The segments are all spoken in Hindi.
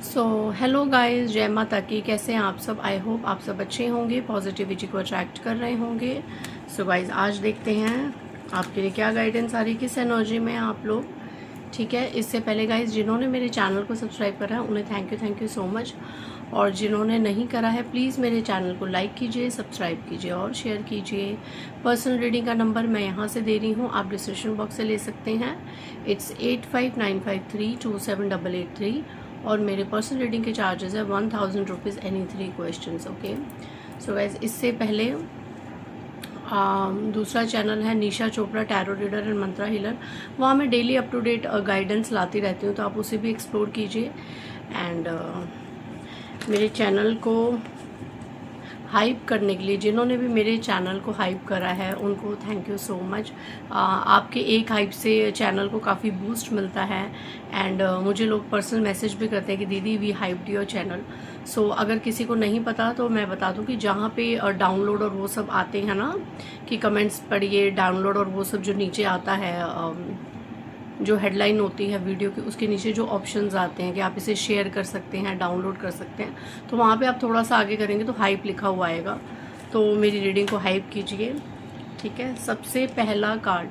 सो हेलो गाइस, जय माता की। कैसे हैं आप सब? आई होप आप सब अच्छे होंगे, पॉजिटिविटी को अट्रैक्ट कर रहे होंगे। सो गाइस, आज देखते हैं आपके लिए क्या गाइडेंस आ रही है, किस एनर्जी में आप लोग। ठीक है, इससे पहले गाइस जिन्होंने मेरे चैनल को सब्सक्राइब करा है उन्हें थैंक यू सो मच। और जिन्होंने नहीं करा है प्लीज़ मेरे चैनल को लाइक कीजिए, सब्सक्राइब कीजिए और शेयर कीजिए। पर्सनल रीडिंग का नंबर मैं यहाँ से दे रही हूँ, आप डिस्क्रिप्शन बॉक्स से ले सकते हैं। इट्स 8595327883 और मेरे पर्सनल रीडिंग के चार्जेस है 1000 rupees any 3 question. Okay, so guys इससे पहले दूसरा चैनल है Nisha Chopra tarot reader and mantra healer. वहाँ मैं daily up to date guidance लाती रहती हूँ, तो आप उसे भी एक्सप्लोर कीजिए। एंड मेरे चैनल को हाइप करने के लिए जिन्होंने भी मेरे चैनल को हाइप करा है उनको थैंक यू सो मच। आपके एक हाइप से चैनल को काफ़ी बूस्ट मिलता है। एंड मुझे लोग पर्सनल मैसेज भी करते हैं कि दीदी वी हाइप्ड योर चैनल। सो अगर किसी को नहीं पता तो मैं बता दूं कि जहाँ पे डाउनलोड और वो सब आते हैं ना, कि कमेंट्स पढ़िए, डाउनलोड और वो सब जो नीचे आता है, जो हेडलाइन होती है वीडियो की, उसके नीचे जो ऑप्शंस आते हैं कि आप इसे शेयर कर सकते हैं, डाउनलोड कर सकते हैं, तो वहाँ पे आप थोड़ा सा आगे करेंगे तो हाइप लिखा हुआ आएगा। तो मेरी रीडिंग को हाइप कीजिए। ठीक है, सबसे पहला कार्ड,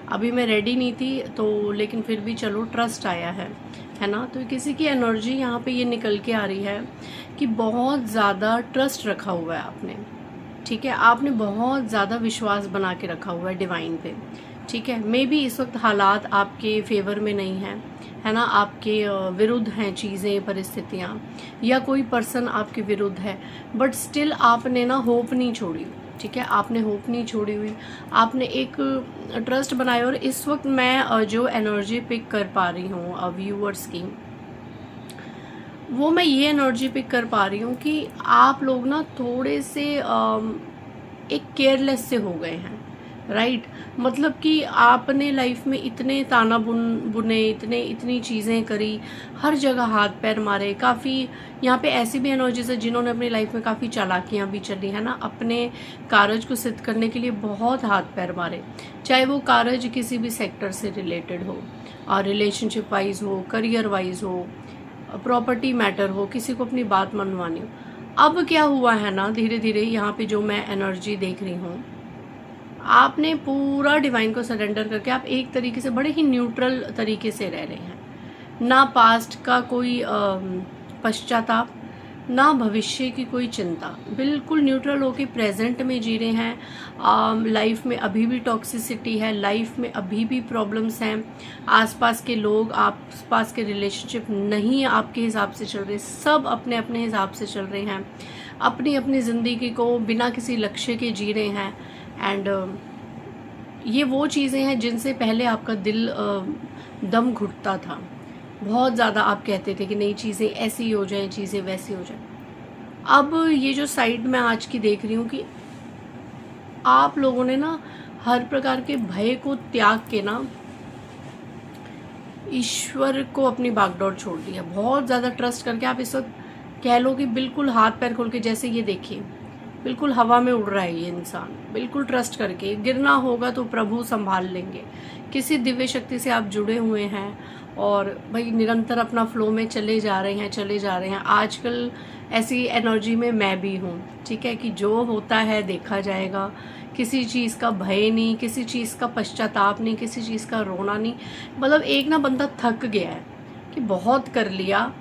अभी मैं रेडी नहीं थी तो लेकिन फिर भी चलो ट्रस्ट आया है ना। तो किसी की एनर्जी यहाँ पे ये निकल के आ रही है कि बहुत ज़्यादा ट्रस्ट रखा हुआ है आपने। ठीक है, आपने बहुत ज़्यादा विश्वास बना के रखा हुआ है डिवाइन पे। ठीक है, मे बी इस वक्त हालात आपके फेवर में नहीं है ना, आपके विरुद्ध हैं चीज़ें, परिस्थितियाँ, या कोई पर्सन आपके विरुद्ध है, बट स्टिल आपने ना होप नहीं छोड़ी। ठीक है, आपने होप नहीं छोड़ी हुई, आपने एक ट्रस्ट बनाया। और इस वक्त मैं जो एनर्जी पिक कर पा रही हूँ व्यूअर्स की, वो मैं ये एनर्जी पिक कर पा रही हूँ कि आप लोग ना थोड़े से एक केयरलेस से हो गए हैं। राइट, मतलब कि आपने लाइफ में इतने ताना बुने, इतनी चीज़ें करी, हर जगह हाथ पैर मारे। काफ़ी यहाँ पे ऐसी भी एनर्जीज है जिन्होंने अपनी लाइफ में काफ़ी चालाकियाँ भी चली है ना, अपने कारज को सिद्ध करने के लिए बहुत हाथ पैर मारे, चाहे वो कारज किसी भी सेक्टर से रिलेटेड हो, रिलेशनशिप वाइज हो, करियर वाइज हो, प्रॉपर्टी मैटर हो, किसी को अपनी बात मनवानी हो। अब क्या हुआ है ना, धीरे धीरे यहाँ पे जो मैं एनर्जी देख रही हूँ, आपने पूरा डिवाइन को सरेंडर करके आप एक तरीके से बड़े ही न्यूट्रल तरीके से रह रहे हैं। ना पास्ट का कोई पश्चाताप, ना भविष्य की कोई चिंता, बिल्कुल न्यूट्रल होके प्रेजेंट में जी रहे हैं। लाइफ में अभी भी टॉक्सिसिटी है, लाइफ में अभी भी प्रॉब्लम्स हैं, आसपास के लोग, आसपास के रिलेशनशिप नहीं आपके हिसाब से चल रहे, सब अपने अपने हिसाब से चल रहे हैं, अपनी अपनी ज़िंदगी को बिना किसी लक्ष्य के जी रहे हैं। एंड ये वो चीज़ें हैं जिनसे पहले आपका दिल दम घुटता था। बहुत ज़्यादा आप कहते थे कि नई चीज़ें ऐसी हो जाएं, चीज़ें वैसी हो जाएं। अब ये जो साइड मैं आज की देख रही हूँ कि आप लोगों ने ना हर प्रकार के भय को त्याग के ना ईश्वर को अपनी बागडोर छोड़ दिया। बहुत ज़्यादा ट्रस्ट करके आप इस वक्त कह लो कि बिल्कुल हाथ पैर खोल के, जैसे ये देखिए बिल्कुल हवा में उड़ रहा है ये इंसान, बिल्कुल ट्रस्ट करके। गिरना होगा तो प्रभु संभाल लेंगे। किसी दिव्य शक्ति से आप जुड़े हुए हैं और भाई निरंतर अपना फ्लो में चले जा रहे हैं। आजकल ऐसी एनर्जी में मैं भी हूँ। ठीक है, कि जो होता है देखा जाएगा, किसी चीज़ का भय नहीं, किसी चीज़ का पश्चाताप नहीं, किसी चीज़ का रोना नहीं। मतलब एक ना बंदा थक गया है कि बहुत कर लिया,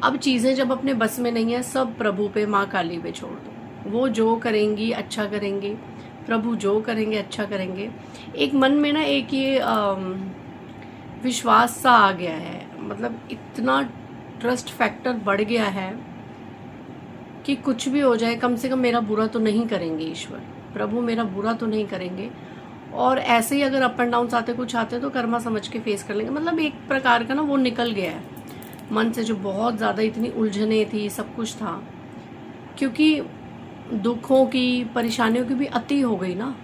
अब चीज़ें जब अपने बस में नहीं है, सब प्रभु पे, माँ काली पे छोड़ दो। वो जो करेंगी अच्छा करेंगे, प्रभु जो करेंगे अच्छा करेंगे। एक मन में ना एक ये विश्वास सा आ गया है, मतलब इतना ट्रस्ट फैक्टर बढ़ गया है कि कुछ भी हो जाए कम से कम मेरा बुरा तो नहीं करेंगे ईश्वर, प्रभु मेरा बुरा तो नहीं करेंगे। और ऐसे ही अगर अप एंड डाउन आते कुछ आते तो कर्मा समझ के फेस कर लेंगे। मतलब एक प्रकार का ना वो निकल गया है मन से, जो बहुत ज़्यादा इतनी उलझने थी, सब कुछ था, क्योंकि दुखों की, परेशानियों की भी अति हो गई ना।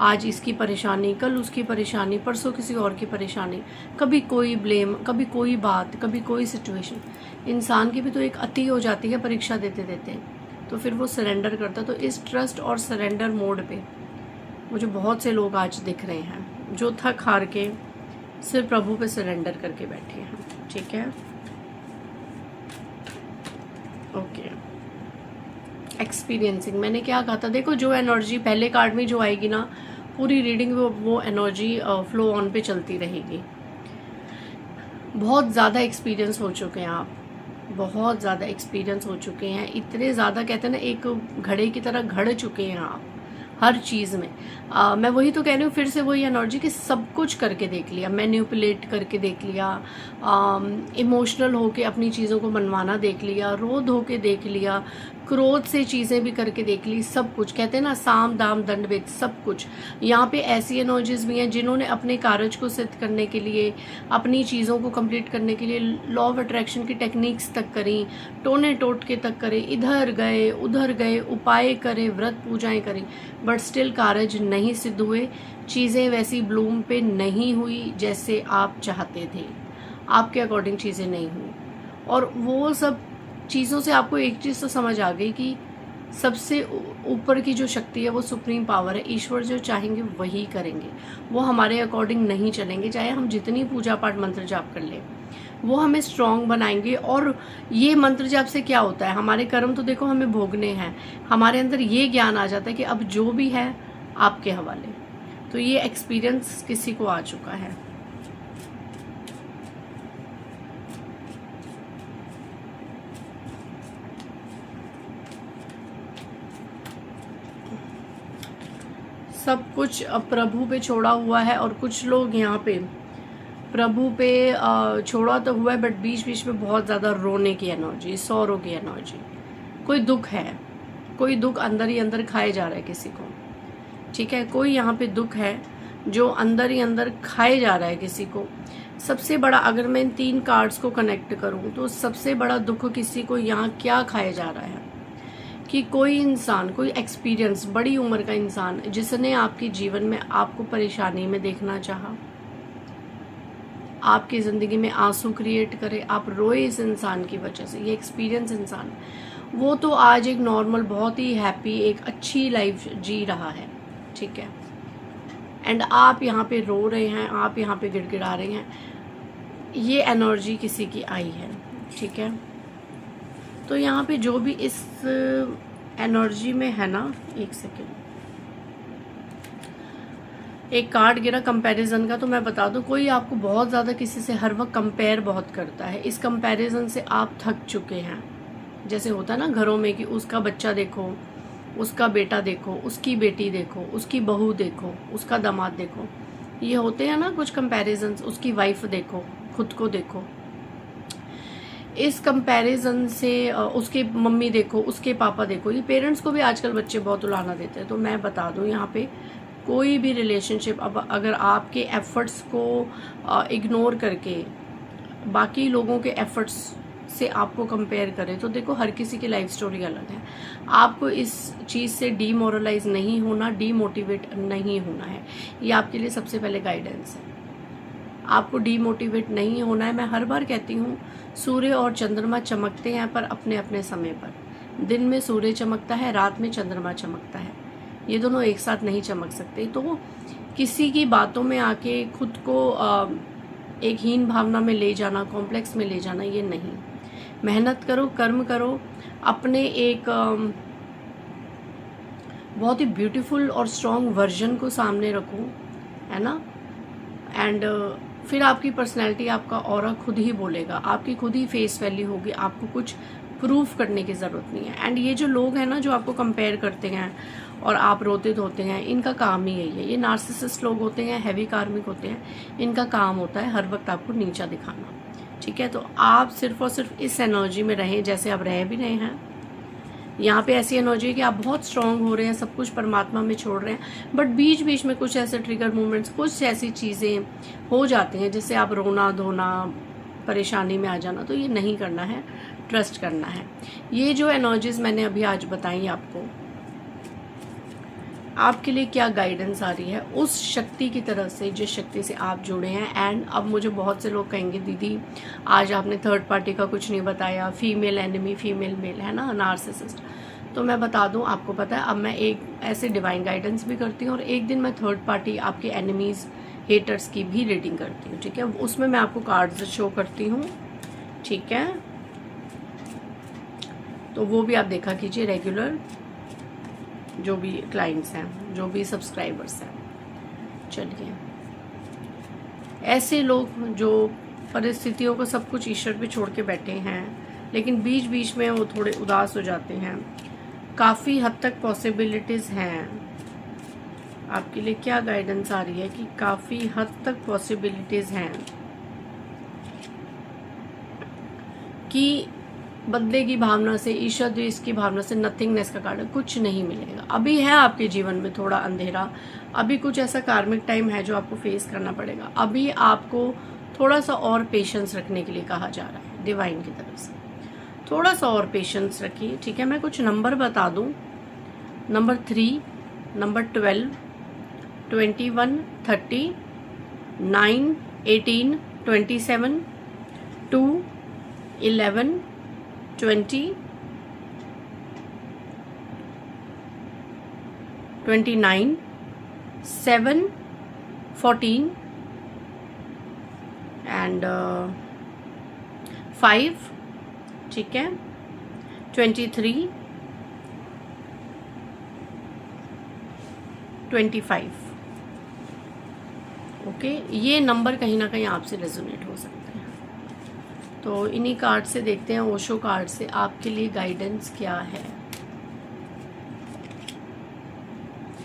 आज इसकी परेशानी, कल उसकी परेशानी, परसों किसी और की परेशानी, कभी कोई ब्लेम, कभी कोई बात, कभी कोई सिचुएशन। इंसान की भी तो एक अति हो जाती है परीक्षा देते देते, तो फिर वो सरेंडर करता। तो इस ट्रस्ट और सरेंडर मोड पे मुझे बहुत से लोग आज दिख रहे हैं जो थक हार के सिर्फ प्रभु पे सरेंडर करके बैठे हैं। ठीक है, ओके, एक्सपीरियंसिंग, मैंने क्या कहा था, देखो जो एनर्जी पहले कार्ड में जो आएगी ना, पूरी रीडिंग में वो एनर्जी फ्लो ऑन पे चलती रहेगी। बहुत ज़्यादा एक्सपीरियंस हो चुके हैं आप, बहुत ज़्यादा एक्सपीरियंस हो चुके हैं, इतने ज़्यादा कहते हैं ना एक घड़े की तरह घड़ चुके हैं आप हर चीज़ में। मैं वही तो कह रही हूँ, फिर से वही एनर्जी कि सब कुछ करके देख लिया, मैन्युपुलेट करके देख लिया, इमोशनल होके अपनी चीज़ों को मनवाना देख लिया, रोध होके देख लिया, क्रोध से चीज़ें भी करके देख ली, सब कुछ कहते हैं ना साम दाम दंड भेद, सब कुछ। यहाँ पे ऐसी एनर्जीज भी हैं जिन्होंने अपने कार्य को सिद्ध करने के लिए, अपनी चीज़ों को कंप्लीट करने के लिए लॉ ऑफ अट्रैक्शन की टेक्निक्स तक करी, टोने टोटके तक करे, इधर गए उधर गए, उपाय करे, व्रत पूजाएं करी, बट स्टिल कार्य नहीं सिद्ध हुए, चीज़ें वैसी ब्लूम पे नहीं हुई जैसे आप चाहते थे, आपके अकॉर्डिंग चीज़ें नहीं हुई। और वो सब चीज़ों से आपको एक चीज़ तो समझ आ गई कि सबसे ऊपर की जो शक्ति है वो सुप्रीम पावर है, ईश्वर जो चाहेंगे वही करेंगे, वो हमारे अकॉर्डिंग नहीं चलेंगे, चाहे हम जितनी पूजा पाठ मंत्र जाप कर लें, वो हमें स्ट्रांग बनाएंगे। और ये मंत्र जाप से क्या होता है, हमारे कर्म तो देखो हमें भोगने हैं, हमारे अंदर ये ज्ञान आ जाता है कि अब जो भी है आपके हवाले। तो ये एक्सपीरियंस किसी को आ चुका है। सब कुछ अब प्रभु पे छोड़ा हुआ है, और कुछ लोग यहाँ पे प्रभु पे छोड़ा तो हुआ है, बट बीच बीच में बहुत ज़्यादा रोने की एनर्जी, सौरों की एनर्जी, कोई दुख है, कोई दुख अंदर ही अंदर खाए जा रहा है किसी को, ठीक है, कोई यहाँ पे दुख है जो अंदर ही अंदर खाए जा रहा है किसी को। सबसे बड़ा, अगर मैं इन 3 कार्ड्स को कनेक्ट करूँ तो सबसे बड़ा दुख किसी को यहाँ क्या खाया जा रहा है कि कोई इंसान, कोई एक्सपीरियंस, बड़ी उम्र का इंसान जिसने आपके जीवन में आपको परेशानी में देखना चाहा, आपकी ज़िंदगी में आंसू क्रिएट करे, आप रोए इस इंसान की वजह से, ये एक्सपीरियंस इंसान, वो तो आज एक नॉर्मल, बहुत ही हैप्पी, एक अच्छी लाइफ जी रहा है, ठीक है, एंड आप यहाँ पे रो रहे हैं, आप यहाँ पे गिड़गिड़ा रहे हैं, ये एनर्जी किसी की आई है, ठीक है। तो यहाँ पे जो भी इस एनर्जी में है ना, एक सेकेंड, एक कार्ड गिरा कंपैरिजन का, तो मैं बता दूं, कोई आपको बहुत ज़्यादा किसी से हर वक्त कंपेयर बहुत करता है, इस कंपैरिजन से आप थक चुके हैं। जैसे होता है ना घरों में कि उसका बच्चा देखो, उसका बेटा देखो, उसकी बेटी देखो, उसकी बहू देखो, उसका दामाद देखो, ये होते हैं ना कुछ कंपैरिजन, उसकी वाइफ देखो, खुद को देखो, इस कंपैरिजन से उसके मम्मी देखो, उसके पापा देखो, ये पेरेंट्स को भी आजकल बच्चे बहुत उलाहना देते हैं। तो मैं बता दूं, यहाँ पे कोई भी रिलेशनशिप, अब अगर आपके एफर्ट्स को इग्नोर करके बाकी लोगों के एफर्ट्स से आपको कंपेयर करें, तो देखो हर किसी की लाइफ स्टोरी अलग है। आपको इस चीज़ से डीमोरलाइज नहीं होना, डीमोटिवेट नहीं होना है, ये आपके लिए सबसे पहले गाइडेंस है। आपको डीमोटिवेट नहीं होना है। मैं हर बार कहती हूँ, सूर्य और चंद्रमा चमकते हैं पर अपने अपने समय पर। दिन में सूर्य चमकता है, रात में चंद्रमा चमकता है, ये दोनों एक साथ नहीं चमक सकते। तो किसी की बातों में आके खुद को एक हीन भावना में ले जाना, कॉम्प्लेक्स में ले जाना, ये नहीं। मेहनत करो, कर्म करो, अपने एक बहुत ही ब्यूटीफुल और स्ट्रॉन्ग वर्जन को सामने रखो, है ना, एंड फिर आपकी पर्सनैलिटी, आपका ऑरा खुद ही बोलेगा, आपकी खुद ही फेस वैल्यू होगी, आपको कुछ प्रूफ करने की ज़रूरत नहीं है। एंड ये जो लोग हैं ना जो आपको कंपेयर करते हैं और आप रोते धोते हैं, इनका काम ही यही है। ये नार्सिसिस्ट लोग होते हैं, हैवी कार्मिक होते हैं, इनका काम होता है हर वक्त आपको नीचा दिखाना, ठीक है। तो आप सिर्फ और सिर्फ इस एनर्जी में रहें जैसे आप रह भी रहे हैं। यहाँ पे ऐसी एनर्जी है कि आप बहुत स्ट्रांग हो रहे हैं, सब कुछ परमात्मा में छोड़ रहे हैं, बट बीच बीच में कुछ ऐसे ट्रिगर मूवमेंट्स, कुछ ऐसी चीज़ें हो जाती हैं जिससे आप रोना धोना, परेशानी में आ जाना, तो ये नहीं करना है, ट्रस्ट करना है। ये जो एनर्जीज मैंने अभी आज बताई आपको, आपके लिए क्या गाइडेंस आ रही है उस शक्ति की तरफ से जिस शक्ति से आप जुड़े हैं। एंड अब मुझे बहुत से लोग कहेंगे, दीदी आज आपने थर्ड पार्टी का कुछ नहीं बताया, फीमेल एनिमी, फीमेल मेल, है ना, नार्सिसिस्ट। तो मैं बता दूं, आपको पता है अब मैं एक ऐसे डिवाइन गाइडेंस भी करती हूँ और एक दिन मैं थर्ड पार्टी, आपके एनिमीज, हेटर्स की भी रीडिंग करती हूँ, ठीक है। उसमें मैं आपको कार्ड्स शो करती हूँ, ठीक है। तो वो भी आप देखा कीजिए, रेगुलर जो भी क्लाइंट्स हैं, जो भी सब्सक्राइबर्स हैं। चलिए, ऐसे लोग जो परिस्थितियों को सब कुछ ईश्वर पे छोड़ के बैठे हैं, लेकिन बीच बीच में वो थोड़े उदास हो जाते हैं, काफ़ी हद तक पॉसिबिलिटीज़ हैं। आपके लिए क्या गाइडेंस आ रही है कि काफ़ी हद तक पॉसिबिलिटीज़ हैं कि बदले की भावना से, ईर्ष्या द्वेष की भावना से, नथिंगनेस का कारण कुछ नहीं मिलेगा। अभी है आपके जीवन में थोड़ा अंधेरा, अभी कुछ ऐसा कार्मिक टाइम है जो आपको फेस करना पड़ेगा। अभी आपको थोड़ा सा और पेशेंस रखने के लिए कहा जा रहा है डिवाइन की तरफ से। थोड़ा सा और पेशेंस रखिए, ठीक है। मैं कुछ नंबर बता दूं, नंबर 3, नंबर 12, 21, 30, 9, 18, 27, 2, 11, 20, 29, 7, 14 एंड 5, ठीक है, 23, 25। ओके, ये नंबर कहीं ना कहीं आपसे रेजोनेट हो सकते हैं। तो इन्हीं कार्ड से देखते हैं, ओशो कार्ड से आपके लिए गाइडेंस क्या है।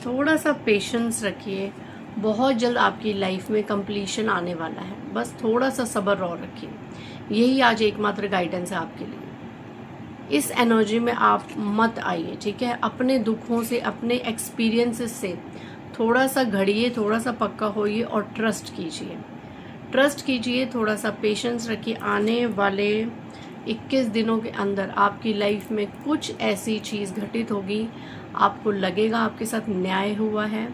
थोड़ा सा पेशेंस रखिए, बहुत जल्द आपकी लाइफ में कंप्लीशन आने वाला है, बस थोड़ा सा सब्र और रखिए। यही आज एकमात्र गाइडेंस है आपके लिए। इस एनर्जी में आप मत आइए, ठीक है। अपने दुखों से, अपने एक्सपीरियंसेस से थोड़ा सा घड़िए, थोड़ा सा पक्का होइए और ट्रस्ट कीजिए, ट्रस्ट कीजिए, थोड़ा सा पेशेंस रखिए। आने वाले 21 दिनों के अंदर आपकी लाइफ में कुछ ऐसी चीज़ घटित होगी, आपको लगेगा आपके साथ न्याय हुआ है,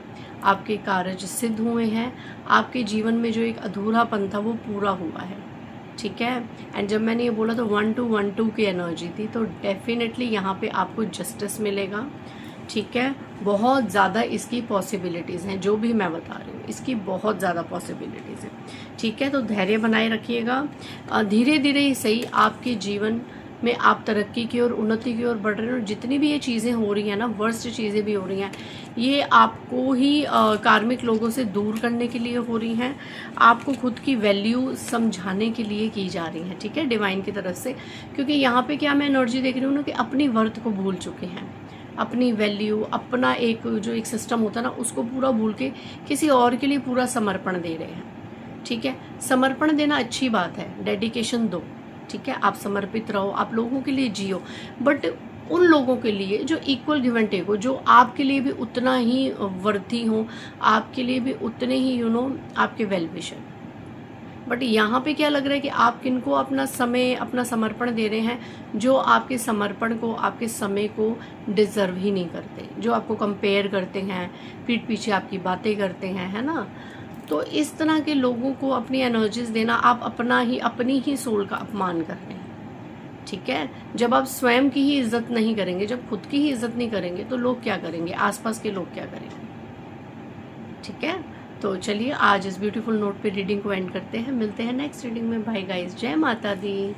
आपके कार्य सिद्ध हुए हैं, आपके जीवन में जो एक अधूरापन था वो पूरा हुआ है, ठीक है। एंड जब मैंने ये बोला तो 1212 की एनर्जी थी, तो डेफिनेटली यहाँ पे आपको जस्टिस मिलेगा, ठीक है। बहुत ज़्यादा इसकी पॉसिबिलिटीज़ हैं, जो भी मैं बता रही हूँ इसकी बहुत ज़्यादा पॉसिबिलिटीज़ हैं, ठीक है। तो धैर्य बनाए रखिएगा, धीरे धीरे ही सही आपके जीवन में आप तरक्की की ओर, उन्नति की ओर बढ़ रहे हैं। और जितनी भी ये चीज़ें हो रही हैं ना, वर्स्ट चीज़ें भी हो रही हैं, ये आपको ही कार्मिक लोगों से दूर करने के लिए हो रही हैं, आपको खुद की वैल्यू समझाने के लिए की जा रही हैं, ठीक है, डिवाइन की तरफ से। क्योंकि यहाँ पे क्या मैं एनर्जी देख रही हूँ ना कि अपनी वर्थ को भूल चुके हैं, अपनी वैल्यू, अपना एक जो एक सिस्टम होता है ना, उसको पूरा भूल के किसी और के लिए पूरा समर्पण दे रहे हैं, ठीक है। समर्पण देना अच्छी बात है, डेडिकेशन दो, ठीक है। आप समर्पित रहो, आप लोगों के लिए जियो, बट उन लोगों के लिए जो इक्वल गिव एंड टेक हो, जो आपके लिए भी उतना ही वर्थी हो, आपके लिए भी उतने ही आपके वेल विशर। बट यहाँ पे क्या लग रहा है कि आप किनको अपना समय, अपना समर्पण दे रहे हैं, जो आपके समर्पण को, आपके समय को डिजर्व ही नहीं करते, जो आपको कंपेयर करते हैं, पीठ पीछे आपकी बातें करते हैं, है ना। तो इस तरह के लोगों को अपनी एनर्जीज देना, आप अपनी ही सोल का अपमान कर रहे हैं, ठीक है। जब आप स्वयं की ही इज्जत नहीं करेंगे, जब खुद की ही इज्जत नहीं करेंगे, तो लोग क्या करेंगे, आसपास के लोग क्या करेंगे, ठीक है। तो चलिए आज इस ब्यूटीफुल नोट पे रीडिंग को एंड करते हैं, मिलते हैं नेक्स्ट रीडिंग में। बाय गाइस, जय माता दी।